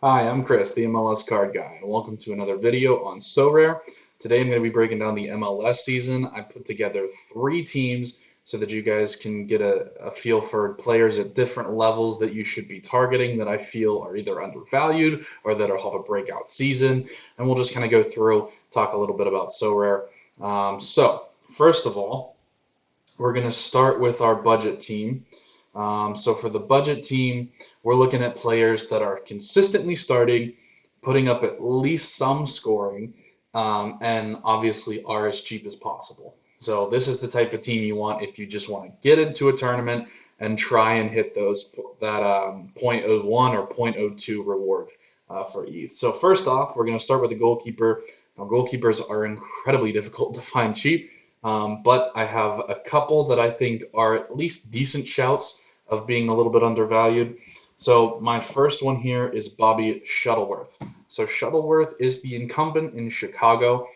Hi, I'm Chris, the MLS card guy, and welcome to another video on Sorare. Today I'm going to be breaking down the MLS season. I put together three teams so that you guys can get a feel for players at different levels that you should be targeting that I feel are either undervalued or that will have a breakout season. And we'll just kind of go through, talk a little bit about Sorare. First of all, we're going to start with our budget team. So for the budget team, we're looking at players that are consistently starting, putting up at least some scoring, and obviously are as cheap as possible. So this is the type of team you want if you just want to get into a tournament and try and hit that zero point zero 0.01 or zero point zero 0.02 reward for ETH. So first off, we're going to start with the goalkeeper. Now, goalkeepers are incredibly difficult to find cheap. But I have a couple that I think are at least decent shouts of being a little bit undervalued. So my first one here is Bobby Shuttleworth. So Shuttleworth is the incumbent in Chicago.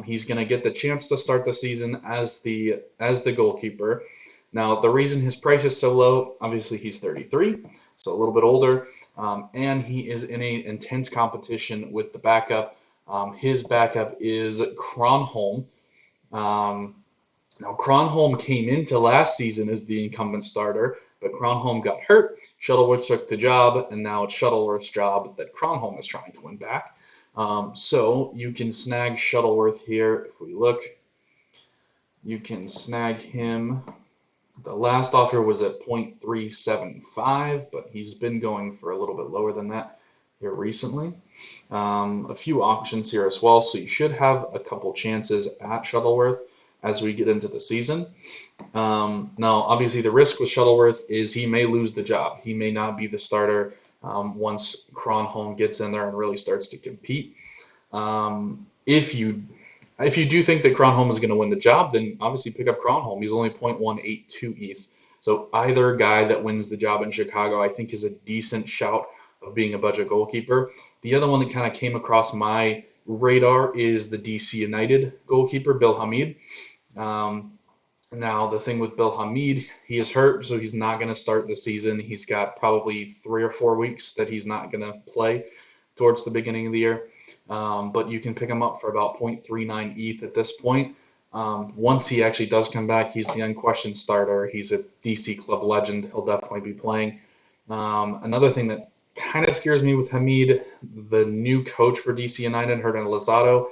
He's going to get the chance to start the season as the goalkeeper. Now the reason his price is so low, obviously he's 33, so a little bit older, and he is in an intense competition with the backup. His backup is Kronholm. Um, Now, Kronholm came into last season as the incumbent starter, but Kronholm got hurt. Shuttleworth took the job, and now it's Shuttleworth's job that Kronholm is trying to win back. So you can snag Shuttleworth here. If we look, you can snag him. The last offer was at 0.375, but he's been going for a little bit lower than that here recently. A few auctions here as well, so you should have a couple chances at Shuttleworth as we get into the season. Now, obviously, the risk with Shuttleworth is he may lose the job. He may not be the starter once Kronholm gets in there and really starts to compete. If you do think that Kronholm is going to win the job, then obviously pick up Kronholm. He's only 0.182 ETH. So either guy that wins the job in Chicago, I think, is a decent shout of being a budget goalkeeper. The other one that kind of came across my radar is the DC United goalkeeper, Bill Hamid. Um, Now, the thing with Bill Hamid, he is hurt, so he's not going to start the season. He's got probably 3 or 4 weeks that he's not going to play towards the beginning of the year. But you can pick him up for about 0.39 ETH at this point. Once he actually does come back, he's the unquestioned starter. He's a DC club legend. He'll definitely be playing. Another thing that kind of scares me with Hamid, the new coach for DC United, Hernan Lozado,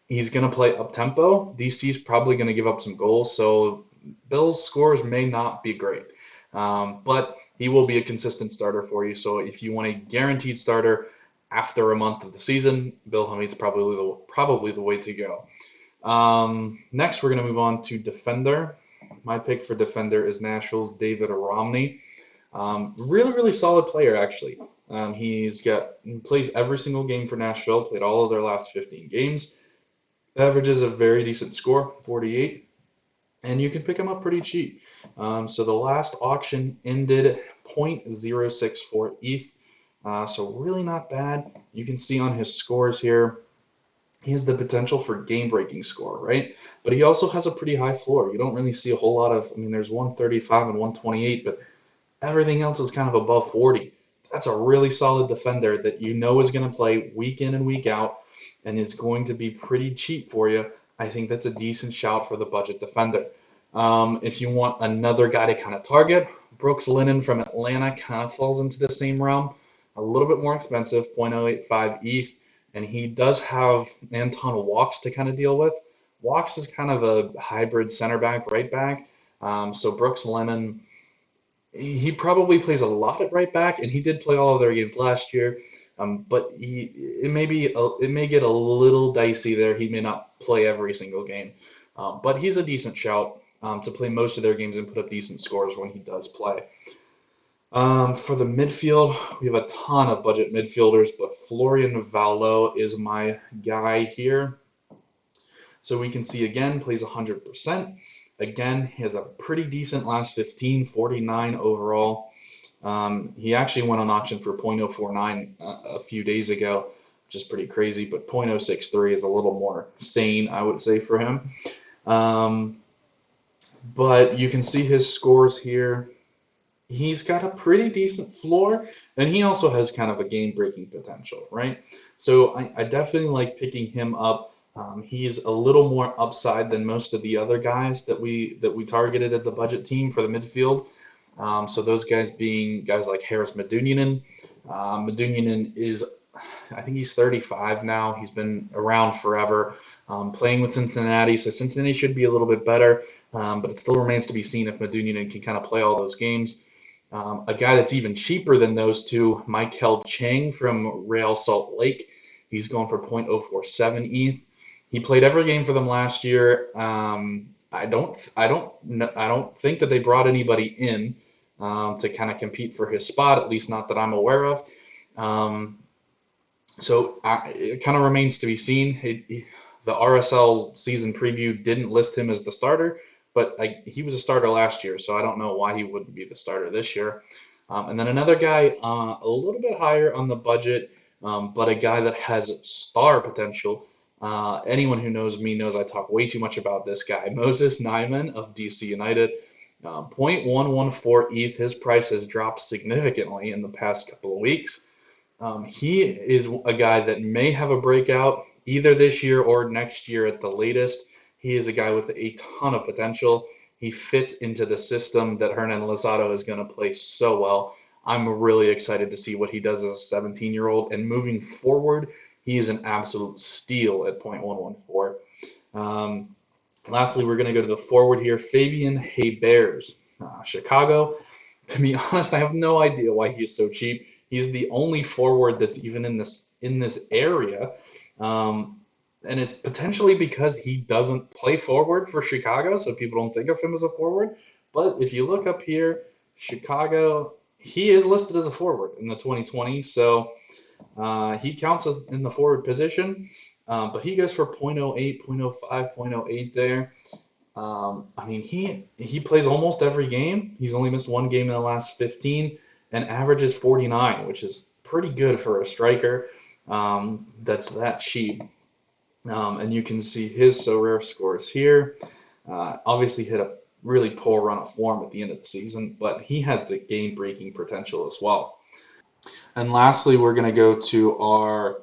he's going to play up tempo. DC's probably going to give up some goals, so Bill's scores may not be great. But he will be a consistent starter for you. So if you want a guaranteed starter after a month of the season, Bill Hamid's probably the way to go. Next, we're going to move on to defender. My pick for defender is Nashville's David Romney. Really solid player, actually. He plays every single game for Nashville, played all of their last 15 games, averages a very decent score, 48, and you can pick him up pretty cheap. So the last auction ended 0.064 ETH, so really not bad. You can see on his scores here, he has the potential for game-breaking score, right? But he also has a pretty high floor. You don't really see a whole lot of, I mean, there's 135 and 128, but everything else is kind of above 40. That's a really solid defender that you know is going to play week in and week out and is going to be pretty cheap for you. I think that's a decent shout for the budget defender. If you want another guy to kind of target, Brooks Lennon from Atlanta kind of falls into the same realm. A little bit more expensive, 0.085 ETH, and he does have Anton Walks to kind of deal with. Walks is kind of a hybrid center back, right back. So Brooks Lennon, he probably plays a lot at right back, and he did play all of their games last year. But it may get a little dicey there. He may not play every single game, but he's a decent shout to play most of their games and put up decent scores when he does play. For the midfield, we have a ton of budget midfielders, but Florian Vallo is my guy here. So we can see again, plays 100%. Again, he has a pretty decent last 15, 49 overall. He actually went on auction for 0.049 a few days ago, which is pretty crazy, but 0.063 is a little more sane, I would say, for him. Um, but you can see his scores here. he's got a pretty decent floor, and he also has kind of a game-breaking potential, right? So I definitely like picking him up. He's a little more upside than most of the other guys that we targeted at the budget team for the midfield. So those guys being guys like Harris Medunjanin. Medunjanin is, I think he's 35 now. He's been around forever, playing with Cincinnati. So Cincinnati should be a little bit better, but it still remains to be seen if Medunjanin can kind of play all those games. A guy that's even cheaper than those two, Michael Chang from Real Salt Lake. He's going for 0.047 ETH. He played every game for them last year. I don't think that they brought anybody in to kind of compete for his spot, at least not that I'm aware of. Um, it kind of remains to be seen. The RSL season preview didn't list him as the starter, but he was a starter last year, so I don't know why he wouldn't be the starter this year. And then another guy a little bit higher on the budget, but a guy that has star potential. Anyone who knows me knows I talk way too much about this guy, Moses Nyman of DC United. 0.114 ETH. His price has dropped significantly in the past couple of weeks. He is a guy that may have a breakout either this year or next year at the latest. He is a guy with a ton of potential. He fits into the system that Hernan Lozado is going to play so well. I'm really excited to see what he does as a 17-year-old. And moving forward, he is an absolute steal at 0.114. Lastly, we're going to go to the forward here, Fabian Hebers, Chicago. To be honest, I have no idea why he's so cheap. He's the only forward that's even in this area, and it's potentially because he doesn't play forward for Chicago, so people don't think of him as a forward. But if you look up here, Chicago, he is listed as a forward in the 2020, so he counts as in the forward position. But he goes for 0.08, 0.05, 0.08 there. I mean, he plays almost every game. He's only missed one game in the last 15 and averages 49, which is pretty good for a striker that's that cheap. And you can see his Sorare scores here. Obviously hit a really poor run of form at the end of the season, but he has the game-breaking potential as well. And lastly, we're going to go to our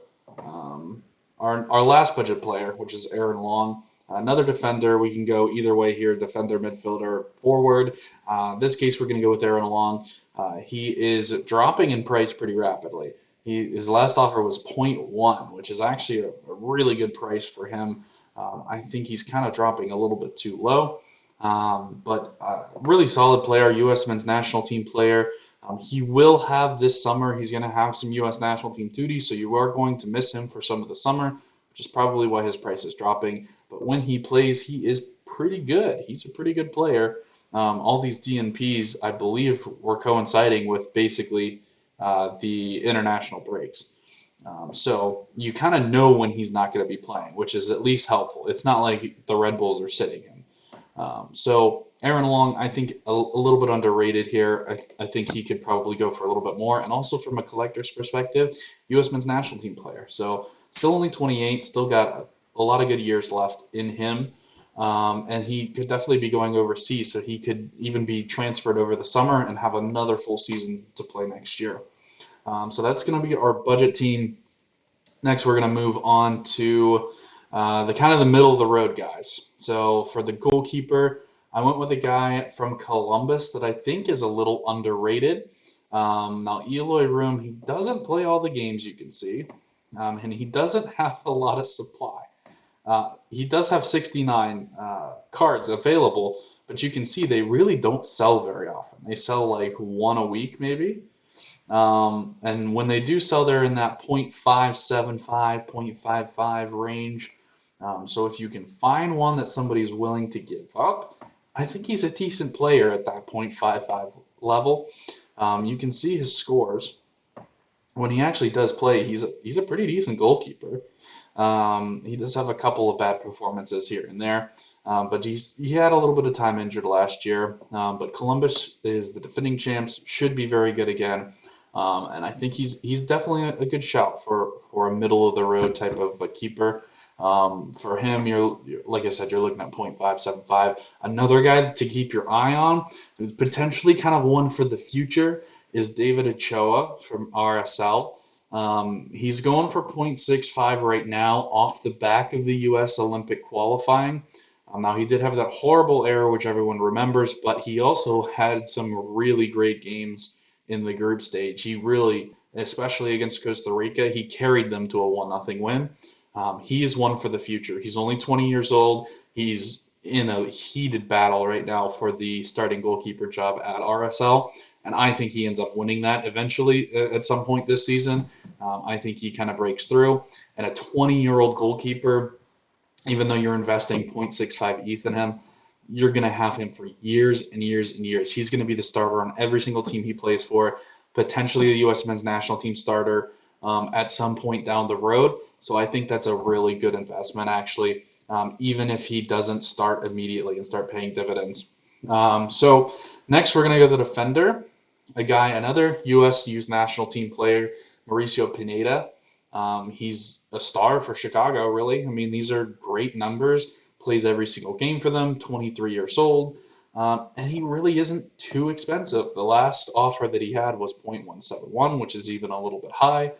last budget player, which is Aaron Long. Another defender. We can go either way here, defender, midfielder, forward. This case, we're going to go with Aaron Long. He is dropping in price pretty rapidly. His last offer was 0.1, which is actually a really good price for him. I think he's kind of dropping a little bit too low. But really solid player, U.S. men's national team player. He will have this summer, he's going to have some U.S. national team duties, so you are going to miss him for some of the summer, which is probably why his price is dropping. But when he plays, he is pretty good. He's a pretty good player. All these DNPs, I believe, were coinciding with basically the international breaks. So you kind of know when he's not going to be playing, which is at least helpful. It's not like the Red Bulls are sitting him. So Aaron Long, I think a little bit underrated here. I think he could probably go for a little bit more. And also from a collector's perspective, U.S. men's national team player. So still only 28, still got a lot of good years left in him. And he could definitely be going overseas, so he could even be transferred over the summer and have another full season to play next year. So that's going to be our budget team. Next, we're going to move on to the kind of the middle of the road guys. So for the goalkeeper, I went with a guy from Columbus that I think is a little underrated. Now, Eloy Room, he doesn't play all the games, you can see, and he doesn't have a lot of supply. He does have 69 cards available, but you can see they really don't sell very often. They sell like one a week, maybe. And when they do sell, they're in that 0.575, 0.55 range. So if you can find one that somebody's willing to give up, I think he's a decent player at that 0.55 level. You can see his scores. When he actually does play, he's a pretty decent goalkeeper. He does have a couple of bad performances here and there, but he had a little bit of time injured last year. But Columbus is the defending champs, should be very good again. And I think he's definitely a good shout for a middle of the road type of a keeper. For him, like I said, you're looking at 0.575. Another guy to keep your eye on, who's potentially kind of one for the future, is David Ochoa from RSL. He's going for 0.65 right now off the back of the U.S. Olympic qualifying. Now, he did have that horrible error, which everyone remembers, but he also had some really great games in the group stage. He really, especially against Costa Rica, he carried them to a 1-0 win. He is one for the future. He's only 20 years old. He's in a heated battle right now for the starting goalkeeper job at RSL, and I think he ends up winning that eventually at some point this season. I think he kind of breaks through, and a 20-year-old goalkeeper, even though you're investing 0.65 ETH in him, you're going to have him for years and years and years. He's going to be the starter on every single team he plays for, potentially the U.S. men's national team starter at some point down the road. So I think that's a really good investment, actually, even if he doesn't start immediately and start paying dividends. So next, we're going to go to the defender, another U.S. youth national team player, Mauricio Pineda. He's a star for Chicago, really. I mean, these are great numbers. Plays every single game for them, 23 years old. And he really isn't too expensive. The last offer that he had was 0.171, which is even a little bit high.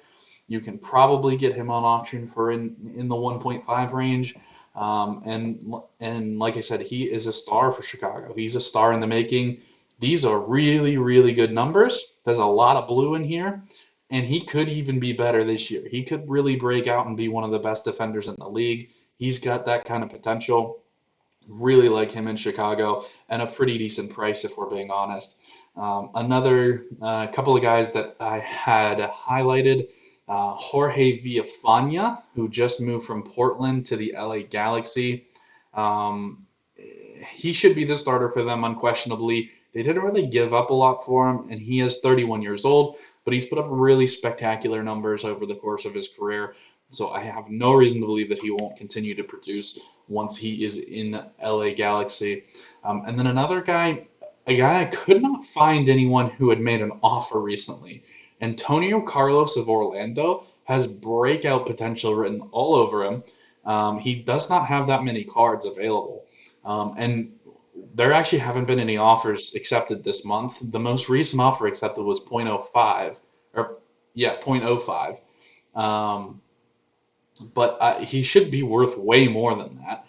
You can probably get him on auction for in the 1.5 range. And like I said, he is a star for Chicago. He's a star in the making. These are really, really good numbers. There's a lot of blue in here, and he could even be better this year. He could really break out and be one of the best defenders in the league. He's got that kind of potential. Really like him in Chicago, and a pretty decent price if we're being honest. Another couple of guys that I had highlighted, Jorge Villafana, who just moved from Portland to the LA Galaxy. Um, he should be the starter for them unquestionably. They didn't really give up a lot for him, and he is 31 years old, but he's put up really spectacular numbers over the course of his career. So I have no reason to believe that he won't continue to produce once he is in LA Galaxy. And then another guy, a guy I could not find anyone who had made an offer recently. Antonio Carlos of Orlando has breakout potential written all over him. He does not have that many cards available. And there actually haven't been any offers accepted this month. The most recent offer accepted was 0.05, or yeah, 0.05. Um, but he should be worth way more than that.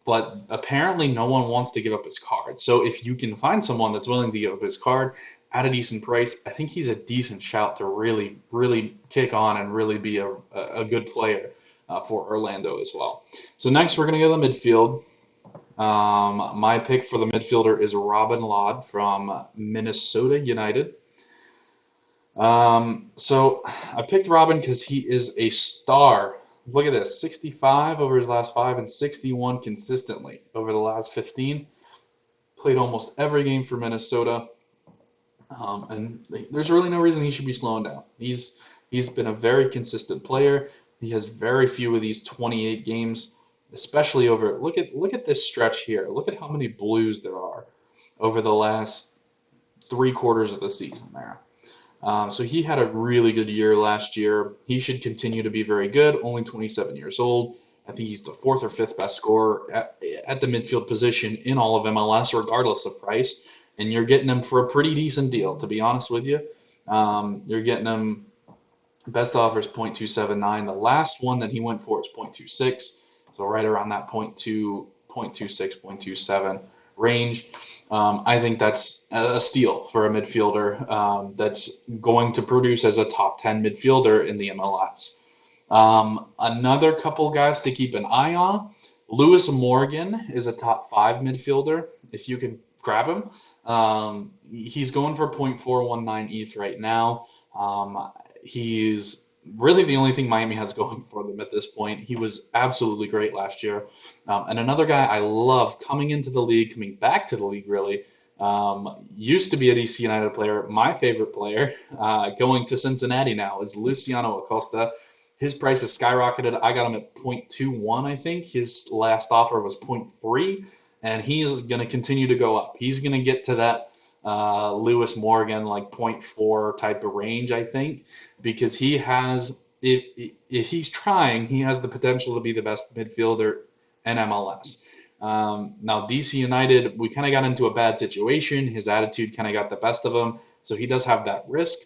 But apparently, no one wants to give up his card. So if you can find someone that's willing to give up his card at a decent price, I think he's a decent shout to really, really kick on and really be a good player for Orlando as well. So next, we're going to go to the midfield. My pick for the midfielder is Robin Lod from Minnesota United. So I picked Robin because he is a star. Look at this, 65 over his last five and 61 consistently over the last 15. Played almost every game for Minnesota, and there's really no reason he should be slowing down. He's been a very consistent player. He has very few of these 28 games, especially over. Look at this stretch here. Look at how many blues there are over the last 3 quarters of the season there. So he had a really good year last year. He should continue to be very good. Only 27 years old. I think he's the fourth or fifth best scorer at the midfield position in all of MLS, regardless of price. And you're getting him for a pretty decent deal, to be honest with you. You're getting him best offer is 0.279. The last one that he went for is 0.26. So right around that 0.2, 0.26, 0.27 range. I think that's a steal for a midfielder that's going to produce as a top 10 midfielder in the MLS. Another couple guys to keep an eye on. Lewis Morgan is a top 5 midfielder. If you can grab him, he's going for 0.419 ETH right now. He's really the only thing Miami has going for them at this point. He was absolutely great last year. And another guy I love coming into the league, coming back to the league really, used to be a DC United player. My favorite player going to Cincinnati now is Luciano Acosta. His price has skyrocketed. I got him at 0.21, I think. His last offer was 0.3, and he is going to continue to go up. He's going to get to that Lewis Morgan like 0.4 type of range, I think, because he has if he's trying, he has the potential to be the best midfielder in MLS. Now, DC United, we kind of got into a bad situation. His attitude kind of got the best of him, so he does have that risk.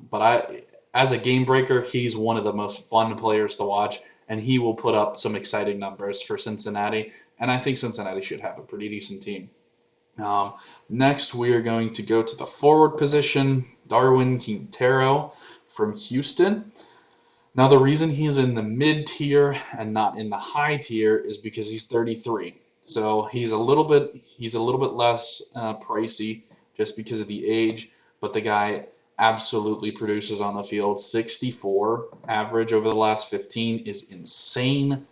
But as a game breaker, he's one of the most fun players to watch, and he will put up some exciting numbers for Cincinnati. And I think Cincinnati should have a pretty decent team. Um, Next, we are going to go to the forward position, Darwin Quintero from Houston. Now, the reason he's in the mid tier and not in the high tier is because he's 33. So he's a little bit less pricey just because of the age, but the guy absolutely produces on the field. 64 average over the last 15 is insane.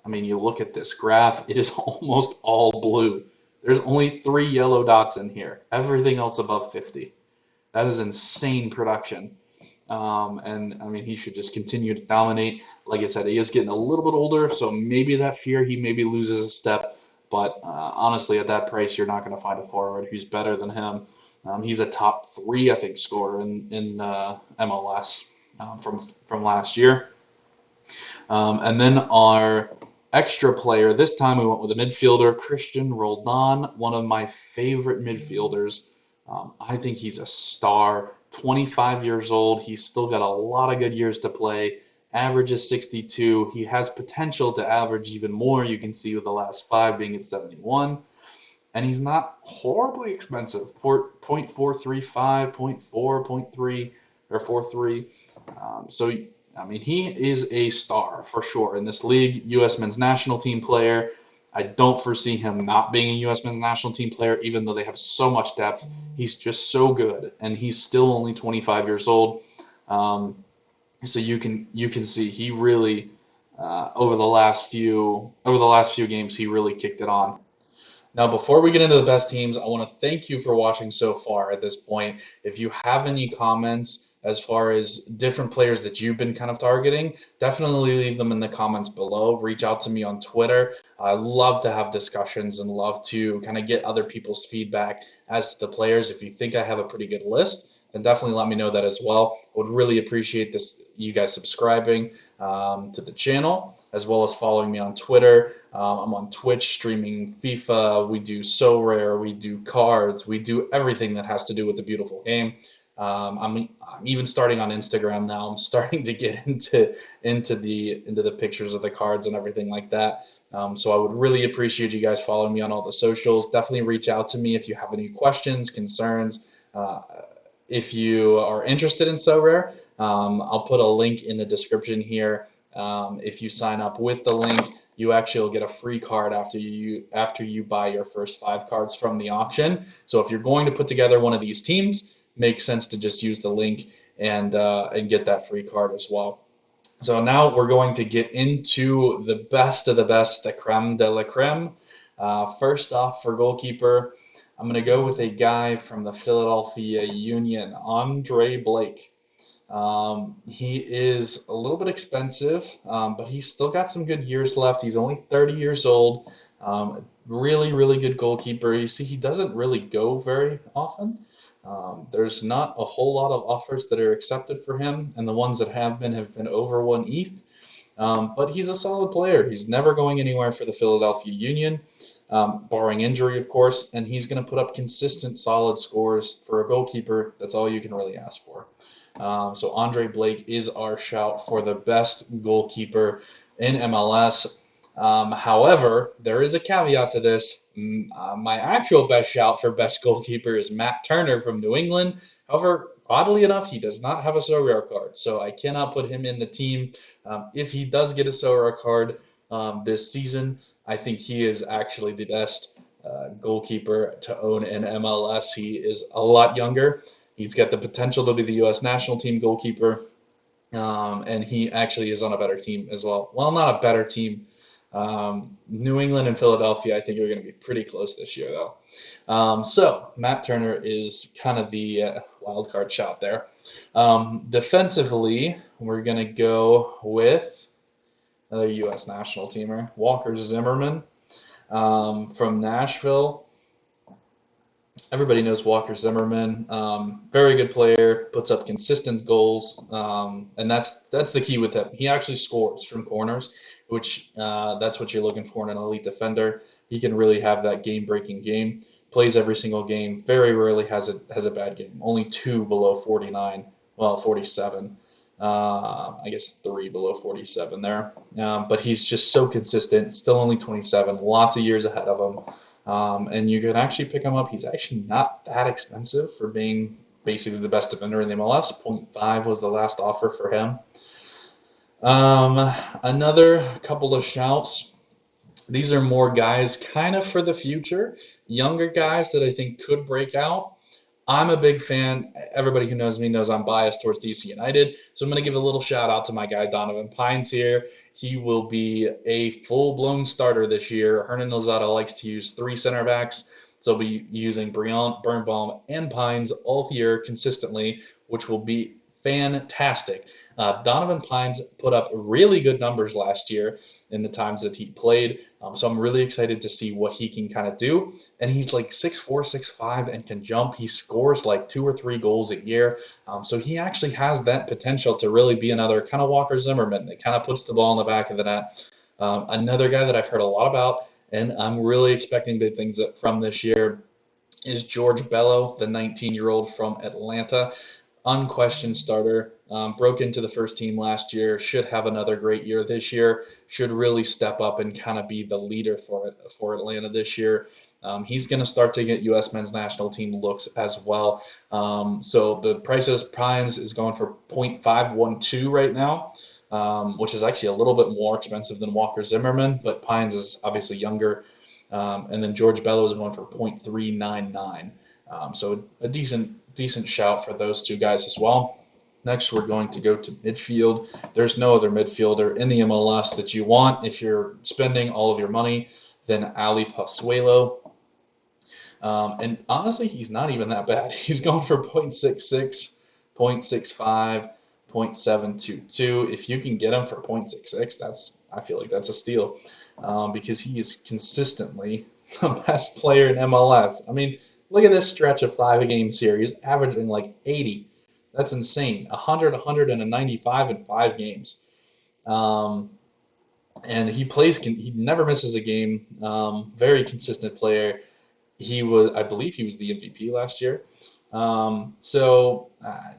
I mean, you look at this graph, it is almost all blue. There's only 3 yellow dots in here. Everything else above 50. That is insane production. And I mean, he should just continue to dominate. Like I said, he is getting a little bit older, so maybe that fear he maybe loses a step. But honestly, at that price, you're not going to find a forward who's better than him. He's a top three, I think, scorer in MLS from last year. And then our extra player, this time we went with a midfielder, Christian Roldan, one of my favorite midfielders. I think he's a star. 25 years old. He's still got a lot of good years to play. Average is 62. He has potential to average even more. You can see with the last 5 being at 71. And he's not horribly expensive. 0.435, 0.4, 0.3, or 4.3. So I mean, he is a star for sure in this league. U.S. men's national team player. I don't foresee him not being a U.S. men's national team player, even though they have so much depth. He's just so good, and he's still only 25 years old. So you can see he really over the last few games he really kicked it on. Now, before we get into the best teams, I want to thank you for watching so far at this point. If you have any comments as far as different players that you've been kind of targeting, definitely leave them in the comments below. Reach out to me on Twitter. I love to have discussions and love to kind of get other people's feedback as to the players. If you think I have a pretty good list, then definitely let me know that as well. I would really appreciate this, you guys subscribing to the channel, as well as following me on Twitter. I'm on Twitch streaming FIFA. We do So Rare. We do cards. We do everything that has to do with the beautiful game. I'm even starting on Instagram now. I'm starting to get into the pictures of the cards and everything like that. So I would really appreciate you guys following me on all the socials. Definitely reach out to me if you have any questions, concerns. Uh, if you are interested in So Rare, I'll put a link in the description here. If you sign up with the link, you actually will get a free card after you buy your first 5 cards from the auction. So if you're going to put together one of these teams, makes sense to just use the link and get that free card as well. So now we're going to get into the best of the best, the creme de la creme. First off, for goalkeeper, I'm going to go with a guy from the Philadelphia Union, Andre Blake. He is a little bit expensive, but he's still got some good years left. He's only 30 years old. Really, really good goalkeeper. You see, he doesn't really go very often. There's not a whole lot of offers that are accepted for him, and the ones that have been over 1 ETH. But he's a solid player. He's never going anywhere for the Philadelphia Union, barring injury, of course, and he's going to put up consistent, solid scores for a goalkeeper. That's all you can really ask for. So Andre Blake is our shout for the best goalkeeper in MLS. However, there is a caveat to this. My actual best shout for best goalkeeper is Matt Turner from New England. However, oddly enough, he does not have a Sorare card, so I cannot put him in the team. If he does get a Sorare card this season, I think he is actually the best goalkeeper to own in MLS. He is a lot younger. He's got the potential to be the U.S. national team goalkeeper, and he actually is on a better team as well. Well, not a better team. New England and Philadelphia, I think, are going to be pretty close this year, though. So Matt Turner is kind of the wild card shot there. Defensively, we're going to go with another U.S. national teamer, Walker Zimmerman from Nashville. Everybody knows Walker Zimmerman. Very good player, puts up consistent goals, and that's the key with him. He actually scores from corners, which that's what you're looking for in an elite defender. He can really have that game-breaking game. Plays every single game. Very rarely has a bad game. Only two below 49. Well, 47. I guess three below 47 there. But he's just so consistent. Still only 27. Lots of years ahead of him. And you can actually pick him up. He's actually not that expensive for being basically the best defender in the MLS. zero point 0.5 was the last offer for him. Another couple of shouts. These are more guys kind of for the future, younger guys that I think could break out. I'm a big fan. Everybody who knows me knows I'm biased towards DC United. So I'm going to give a little shout out to my guy Donovan Pines here. He will be a full-blown starter this year. Hernan Lozada likes to use three center backs. So he'll be using Briant, Birnbaum, and Pines all year consistently, which will be fantastic. Donovan Pines put up really good numbers last year in the times that he played. So I'm really excited to see what he can kind of do. And he's like 6'4", 6'5", and can jump. He scores like 2 or 3 goals a year. So he actually has that potential to really be another kind of Walker Zimmerman that kind of puts the ball in the back of the net. Another guy that I've heard a lot about, and I'm really expecting big things from this year, is George Bello, the 19-year-old from Atlanta. Unquestioned starter. Broke into the first team last year. Should have another great year this year. Should really step up and kind of be the leader for Atlanta this year. He's going to start to get U.S. men's national team looks as well. So the prices, Pines is going for 0.512 right now, which is actually a little bit more expensive than Walker Zimmerman, but Pines is obviously younger. And then George Bello is going for 0.399. So a decent shout for those two guys as well. Next, we're going to go to midfield. There's no other midfielder in the MLS that you want if you're spending all of your money than Ali Pozuelo. And honestly, he's not even that bad. He's going for 0.66, 0.65, 0.722. If you can get him for 0.66, I feel like that's a steal because he is consistently the best player in MLS. I mean, look at this stretch of 5-game series, averaging like 80. That's insane. 100, 195 in 5 games. Um, and he never misses a game. Very consistent player. I believe he was the MVP last year.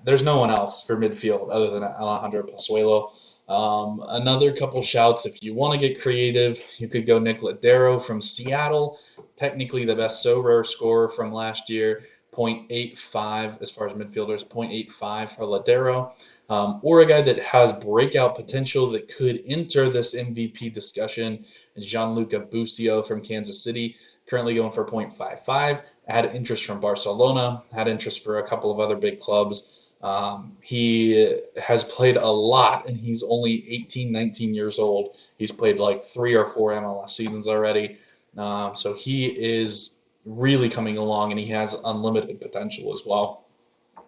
There's no one else for midfield other than Alejandro Pozuelo. Another couple shouts, if you want to get creative, you could go Nick Ladero from Seattle, technically the best sober scorer from last year, 0.85 as far as midfielders, 0.85 for Ladero. Or a guy that has breakout potential that could enter this MVP discussion, Gianluca Busio from Kansas City, currently going for 0.55. Had interest from Barcelona, had interest for a couple of other big clubs. He has played a lot, and he's only 18, 19 years old. He's played like 3 or 4 MLS seasons already. So he is really coming along, and he has unlimited potential as well.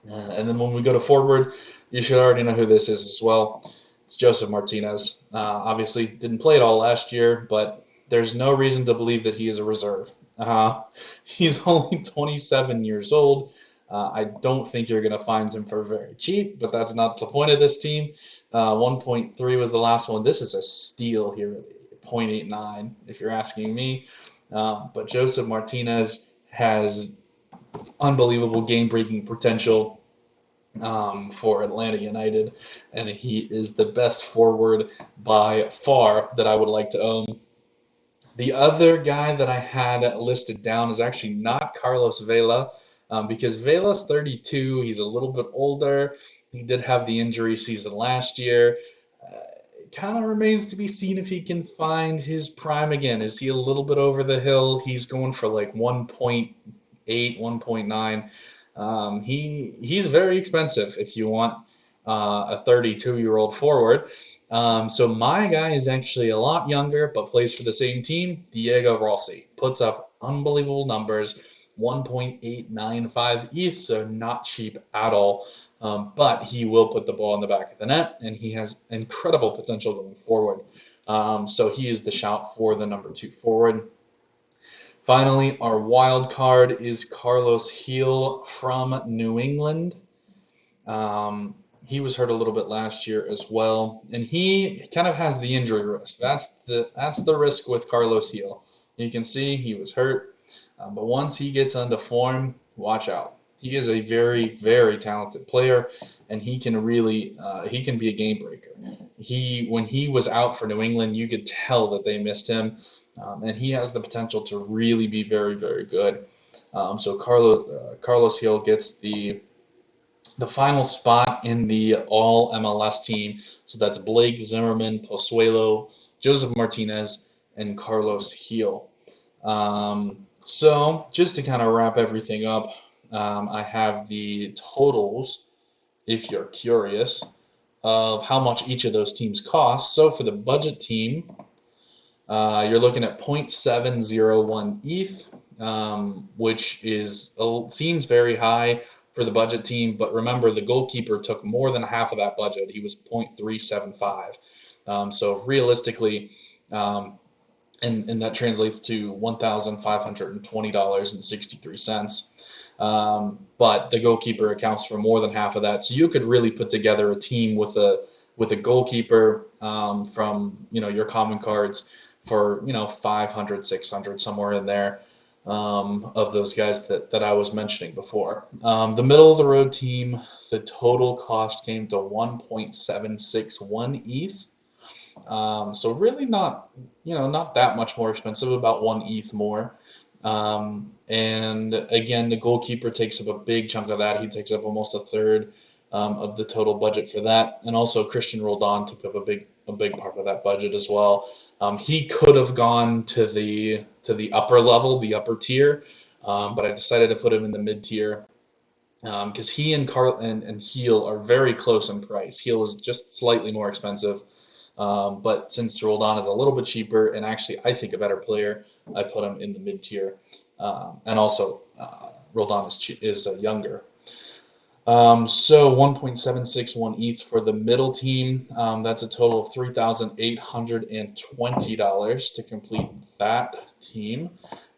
And then when we go to forward, you should already know who this is as well. It's Joseph Martinez. Obviously, didn't play it all last year, but there's no reason to believe that he is a reserve. He's only 27 years old. I don't think you're going to find him for very cheap, but that's not the point of this team. 1.3 was the last one. This is a steal here, 0.89, if you're asking me. But Joseph Martinez has unbelievable game-breaking potential for Atlanta United, and he is the best forward by far that I would like to own. The other guy that I had listed down is actually not Carlos Vela, because Vela's 32. He's a little bit older. He did have the injury season last year. It kind of remains to be seen if he can find his prime again. Is he a little bit over the hill? He's going for like 1.8, 1.9. He's very expensive if you want a 32-year-old forward. So my guy is actually a lot younger, but plays for the same team. Diego Rossi puts up unbelievable numbers, 1.895 ETH, so not cheap at all. But he will put the ball in the back of the net, and he has incredible potential going forward. So he is the shout for the number 2 forward. Finally, our wild card is Carlos Heel from New England. Um, he was hurt a little bit last year as well, and he kind of has the injury risk. That's the risk with Carlos Heel. You can see he was hurt, but once he gets into form, watch out. He is a very, very talented player, and he can be a game breaker. When he was out for New England, you could tell that they missed him, and he has the potential to really be very, very good. So Carlos Hill gets the final spot in the All MLS team. So that's Blake Zimmerman, Pozuelo, Joseph Martinez, and Carlos Heel. So just to kind of wrap everything up, I have the totals, if you're curious, of how much each of those teams cost. So for the budget team, you're looking at 0.701 ETH, which seems very high for the budget team, but remember the goalkeeper took more than half of that budget. He was 0.375. So realistically, um, and that translates to $1,520.63. But the goalkeeper accounts for more than half of that. So you could really put together a team with a goalkeeper from your common cards for 500, 600, somewhere in there of those guys that I was mentioning before. The middle of the road team, the total cost came to 1.761 ETH. So really not that much more expensive, about 1 ETH more. And again, the goalkeeper takes up a big chunk of that. He takes up almost a third of the total budget for that. And also Christian Roldan took up a big part of that budget as well. He could have gone to the upper level, the upper tier, but I decided to put him in the mid tier because he and Heel are very close in price. Heel is just slightly more expensive. But since Roldan is a little bit cheaper and actually I think a better player, I put him in the mid tier. And also, Roldan is younger. So 1.761 ETH for the middle team. That's a total of $3,820 to complete that team.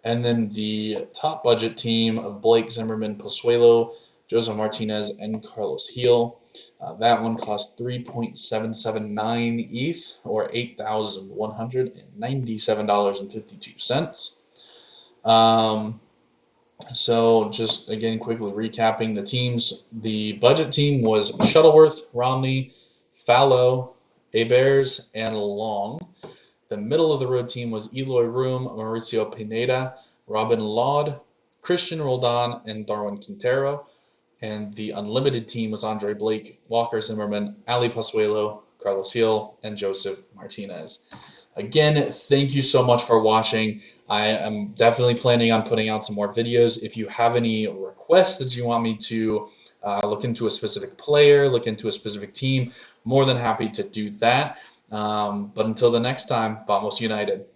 And then the top budget team of Blake Zimmerman, Pozuelo, Joseph Martinez, and Carlos Heel. That one cost 3.779 ETH or $8,197.52. So just again, quickly recapping the teams. The budget team was Shuttleworth, Romney, Fallow, Hebers, and Long. The middle of the road team was Eloy Room, Mauricio Pineda, Robin Laud, Christian Roldan, and Darwin Quintero. And the unlimited team was Andre Blake, Walker Zimmerman, Ali Pozuelo, Carlos Hill, and Joseph Martinez. Again, thank you so much for watching. I am definitely planning on putting out some more videos. If you have any requests that you want me to look into a specific player, look into a specific team, more than happy to do that. But until the next time, Vamos United.